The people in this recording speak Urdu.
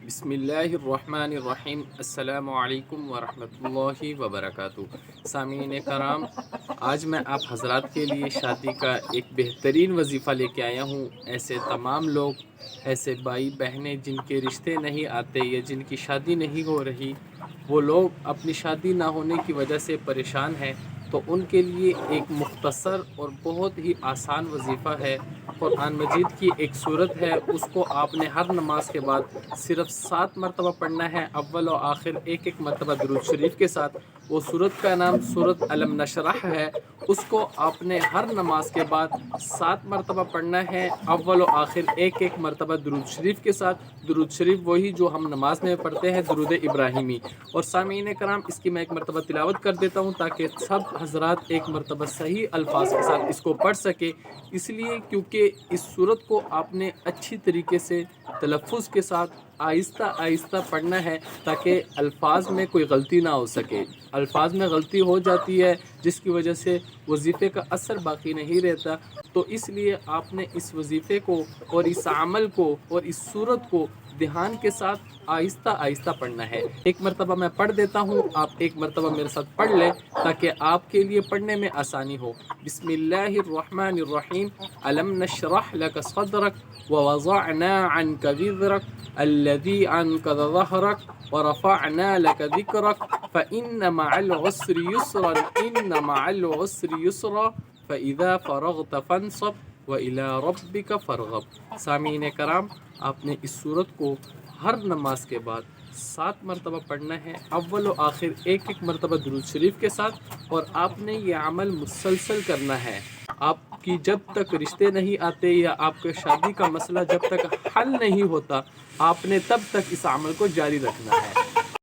بسم اللہ الرحمن الرحیم۔ السلام علیکم ورحمۃ اللہ وبرکاتہ۔ سامعین کرام، آج میں آپ حضرات کے لیے شادی کا ایک بہترین وظیفہ لے کے آیا ہوں۔ ایسے تمام لوگ، ایسے بھائی بہنیں جن کے رشتے نہیں آتے یا جن کی شادی نہیں ہو رہی، وہ لوگ اپنی شادی نہ ہونے کی وجہ سے پریشان ہیں، تو ان کے لیے ایک مختصر اور بہت ہی آسان وظیفہ ہے۔ قرآن مجید کی ایک صورت ہے، اس کو آپ نے ہر نماز کے بعد صرف 7 مرتبہ پڑھنا ہے، اول و آخر ایک مرتبہ درود شریف کے ساتھ۔ وہ صورت کا نام سورۃ الم نشرح ہے۔ اس کو آپ نے ہر نماز کے بعد 7 مرتبہ پڑھنا ہے، اول و آخر ایک مرتبہ درود شریف کے ساتھ۔ درود شریف وہی جو ہم نماز میں پڑھتے ہیں، درود ابراہیمی۔ اور سامعین کرام، اس کی میں ایک مرتبہ تلاوت کر دیتا ہوں تاکہ سب حضرات ایک مرتبہ صحیح الفاظ کے ساتھ اس کو پڑھ سکے، اس لیے کیونکہ اس صورت کو آپ نے اچھی طریقے سے تلفظ کے ساتھ آہستہ آہستہ پڑھنا ہے تاکہ الفاظ میں کوئی غلطی نہ ہو سکے۔ الفاظ میں غلطی ہو جاتی ہے جس کی وجہ سے وظیفے کا اثر باقی نہیں رہتا، تو اس لیے آپ نے اس وظیفے کو اور اس عمل کو اور اس صورت کو دھیان کے ساتھ آہستہ آہستہ پڑھنا ہے۔ ایک مرتبہ میں پڑھ دیتا ہوں، آپ ایک مرتبہ میرے ساتھ پڑھ لیں تاکہ آپ کے لیے پڑھنے میں آسانی ہو۔ بسم اللہ الرحمن الرحیم۔ الم نشرح لك صدرك ووضعنا عنك وزرك الذي عنقض ظهرك ورفعنا لك ذكرك فإن مع العسر يسرا إن مع العسر يسرا فإذا فرغت فانصب وإلى ربك فارغب۔ سامعین کرام، آپ نے اس صورت کو ہر نماز کے بعد 7 مرتبہ پڑھنا ہے، اول و آخر ایک مرتبہ درود شریف کے ساتھ، اور آپ نے یہ عمل مسلسل کرنا ہے۔ آپ کی جب تک رشتے نہیں آتے یا آپ کے شادی کا مسئلہ جب تک حل نہیں ہوتا، آپ نے تب تک اس عمل کو جاری رکھنا ہے۔